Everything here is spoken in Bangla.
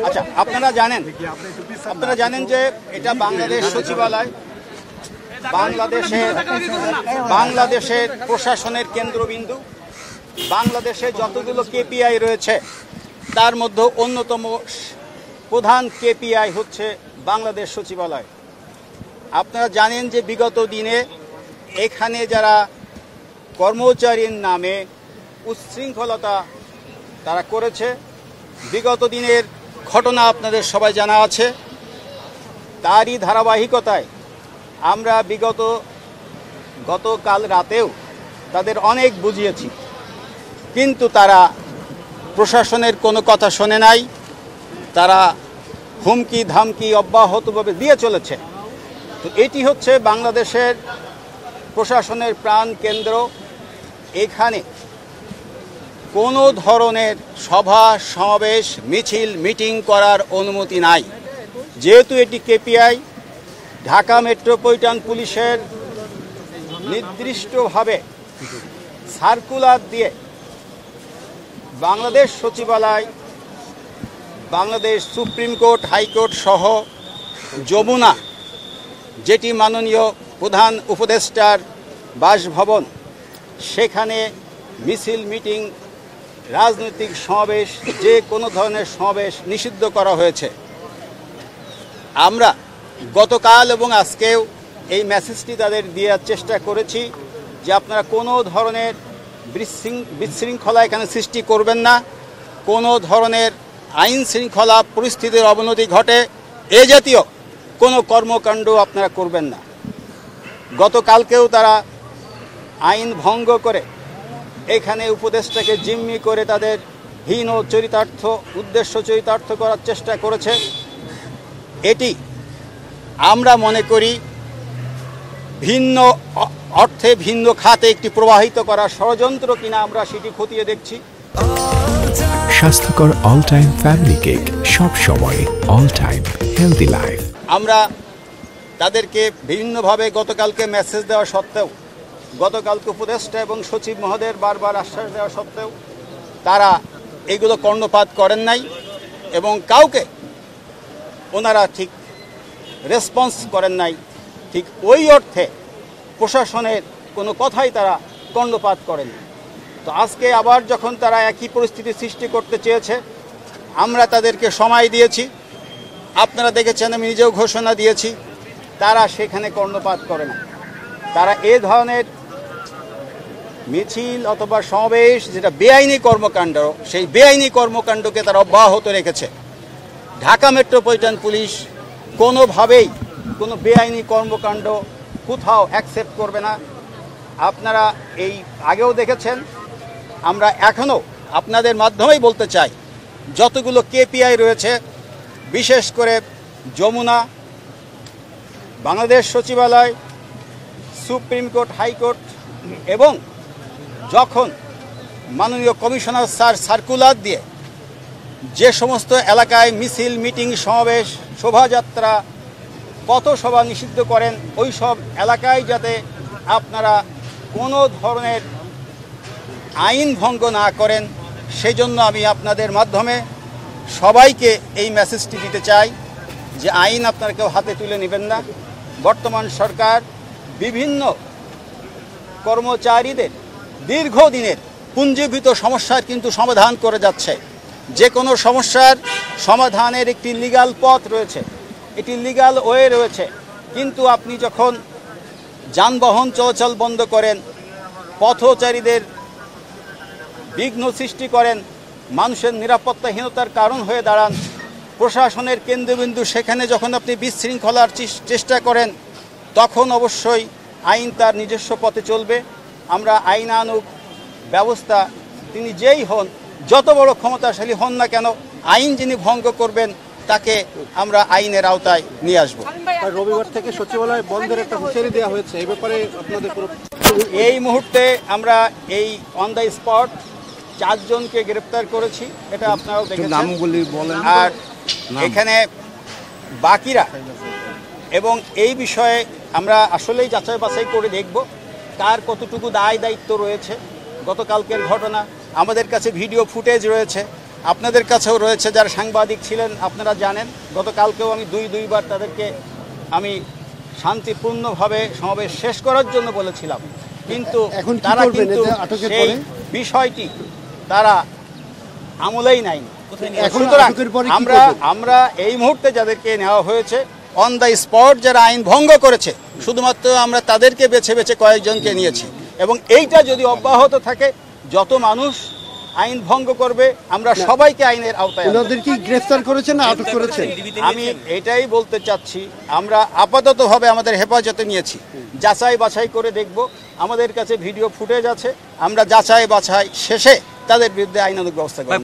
আচ্ছা, আপনারা জানেন যে এটা বাংলাদেশ সচিবালয় বাংলাদেশের প্রশাসনের কেন্দ্রবিন্দু। বাংলাদেশে যতগুলো কেপিআই রয়েছে তার মধ্যে অন্যতম প্রধান কেপিআই হচ্ছে বাংলাদেশ সচিবালয়। আপনারা জানেন যে বিগত দিনে এখানে যারা কর্মচারীর নামে উচ্ছৃঙ্খলতা তারা করেছে, বিগত দিনের ঘটনা আপনাদের সবাই জানা আছে। তারই ধারাবাহিকতায় আমরা গতকাল রাতেও তাদের অনেক বুঝিয়েছি, কিন্তু তারা প্রশাসনের কোনো কথা শোনে নাই। তারা হুমকি ধামকি অব্যাহতভাবে দিয়ে চলেছে। তো এটি হচ্ছে বাংলাদেশের প্রশাসনের প্রাণ কেন্দ্র। এখানে কোনো ধরনের সভা সমাবেশ মিছিল মিটিং করার অনুমতি নাই। যেহেতু এটি কেপিআই, ঢাকা মেট্রোপলিটন পুলিশের নির্দিষ্টভাবে সার্কুলার দিয়ে বাংলাদেশ সচিবালয়, বাংলাদেশ সুপ্রিম কোর্ট, হাইকোর্ট সহ যমুনা, যেটি মাননীয় প্রধান উপদেষ্টার বাসভবন, সেখানে মিছিল মিটিং রাজনৈতিক সমাবেশ যে কোনো ধরনের সমাবেশ নিষিদ্ধ করা হয়েছে। আমরা গতকাল এবং আজকেও এই মেসেজটি তাদের দেওয়ার চেষ্টা করেছি যে আপনারা কোনো ধরনের বিশৃঙ্খলা এখানে সৃষ্টি করবেন না, কোনো ধরনের আইন শৃঙ্খলা পরিস্থিতির অবনতি ঘটে এ জাতীয় কোনো কর্মকাণ্ড আপনারা করবেন না। গতকালকেও তারা আইন ভঙ্গ করে এখানে উপদেষ্টাকে জিম্মি করে তাদের হীন চরিতার্থ উদ্দেশ্য চরিতার্থ করার চেষ্টা করেছে। এটি আমরা মনে করি ভিন্ন অর্থে ভিন্ন খাতে একটি প্রবাহিত করার ষড়যন্ত্র কিনা আমরা সেটি খতিয়ে দেখছি। স্বাস্থ্যকর অল টাইম ফ্যামিলি কেক, সব সময় অল টাইম হেলদি লাইফ। আমরা তাদেরকে বিভিন্নভাবে গতকালকে মেসেজ দেওয়া সত্ত্বেও, গতকালকে উপদেষ্টা এবং সচিব মহোদয়ের বারবার আশ্বাস দেওয়া সত্ত্বেও তারা এগুলো কর্ণপাত করেন নাই এবং কাউকে ওনারা ঠিক রেসপন্স করেন নাই। ঠিক ওই অর্থে প্রশাসনের কোনো কথাই তারা কর্ণপাত করেনি। তো আজকে আবার যখন তারা একই পরিস্থিতি সৃষ্টি করতে চেয়েছে, আমরা তাদেরকে সময় দিয়েছি। আপনারা দেখেছেন, আমি নিজেও ঘোষণা দিয়েছি, তারা সেখানে কর্ণপাত করে না। তারা এ ধরনের মিছিল অথবা সমাবেশ যেটা বেআইনি কর্মকাণ্ড, সেই বেআইনি কর্মকাণ্ডকে তারা অব্যাহত রেখেছে। ঢাকা মেট্রোপলিটন পুলিশ কোনোভাবেই কোনো বেআইনি কর্মকাণ্ড কোথাও অ্যাকসেপ্ট করবে না। আপনারা এই আগেও দেখেছেন, আমরা এখনও আপনাদের মাধ্যমেই বলতে চাই, যতগুলো কেপিআই রয়েছে, বিশেষ করে যমুনা, বাংলাদেশ সচিবালয়, সুপ্রিম কোর্ট, হাইকোর্ট, এবং যখন মাননীয় কমিশনার স্যার সার্কুলার দিয়ে যে সমস্ত এলাকায় মিছিল মিটিং সমাবেশ শোভাযাত্রা পথসভা নিষিদ্ধ করেন, ওই সব এলাকায় যাতে আপনারা কোনো ধরনের আইন ভঙ্গ না করেন, সেজন্য আমি আপনাদের মাধ্যমে সবাইকে এই মেসেজটি দিতে চাই যে আইন আপনারা কেউ হাতে তুলে নেবেন না। বর্তমান সরকার বিভিন্ন কর্মচারীদের দীর্ঘদিনের পুঞ্জীভূত সমস্যার কিন্তু সমাধান করে যাচ্ছে। যে কোনো সমস্যার সমাধানের একটি লিগ্যাল পথ রয়েছে, এটি লিগ্যাল ওয়ে রয়েছে। কিন্তু আপনি যখন যানবাহন চলাচল বন্ধ করেন, পথচারীদের বিঘ্ন সৃষ্টি করেন, মানুষের নিরাপত্তাহীনতার কারণ হয়ে দাঁড়ান, প্রশাসনের কেন্দ্রবিন্দু সেখানে যখন আপনি বিশৃঙ্খলার চেষ্টা করেন, তখন অবশ্যই আইন তার নিজস্ব পথে চলবে। আমরা আইনানুগ ব্যবস্থা, তিনি যেই হন, যত বড় ক্ষমতাশালী হন না কেন, আইন যিনি ভঙ্গ করবেন তাকে আমরা আইনের আওতায় নিয়ে আসব। রবিবার থেকে সচিবালয় বন্ধের একটা হুঁশিয়ারি দেওয়া হয়েছে, এই ব্যাপারে আপনাদের এই মুহূর্তে আমরা এই অন দ্য স্পট 4 জনকে গ্রেপ্তার করেছি, এটা আপনারাও দেখেছেন। আর এখানে বাকিরা, এবং এই বিষয়ে আমরা আসলেই যাচাই বাছাই করে দেখব কার কতটুকু দায় দায়িত্ব রয়েছে। গতকালকের ঘটনা, আমাদের কাছে ভিডিও ফুটেজ রয়েছে, আপনাদের কাছেও রয়েছে, যারা সাংবাদিক ছিলেন আপনারা জানেন। গতকালকেও আমি দুইবার তাদেরকে আমি শান্তিপূর্ণভাবে সমাবেশ শেষ করার জন্য বলেছিলাম, কিন্তু এখন কি তারা করবেন কিন্তু এতে আটকের সেই পরে? বিষয়টি তারা আমলেই নেয়নি। এখন সুতরাং আটকের পরে কি আমরা করবেন? আমরা এই মুহূর্তে যাদেরকে নেওয়া হয়েছে অন দ্য স্পট, যারা আইন ভঙ্গ করেছে, শুধুমাত্র আমরা তাদেরকে বেছে বেছে কয়েকজনকে নিয়েছি। এবং এইটা যদি অব্যাহত থাকে, যত মানুষ আইন ভঙ্গ করবে আমরা সবাইকে আইনের আওতায় আনবো। ওনাদের কি গ্রেফতার করেছেন না আটক করেছেন? আমি এটাই বলতে চাচ্ছি, আমরা আপাততভাবে আমাদের হেফাজতে নিয়েছি, যাচাই বাছাই করে দেখব। আমাদের কাছে ভিডিও ফুটেজ আছে, আমরা যাচাই বাছাই শেষে তাদের বিরুদ্ধে আইনানুগ ব্যবস্থা করব।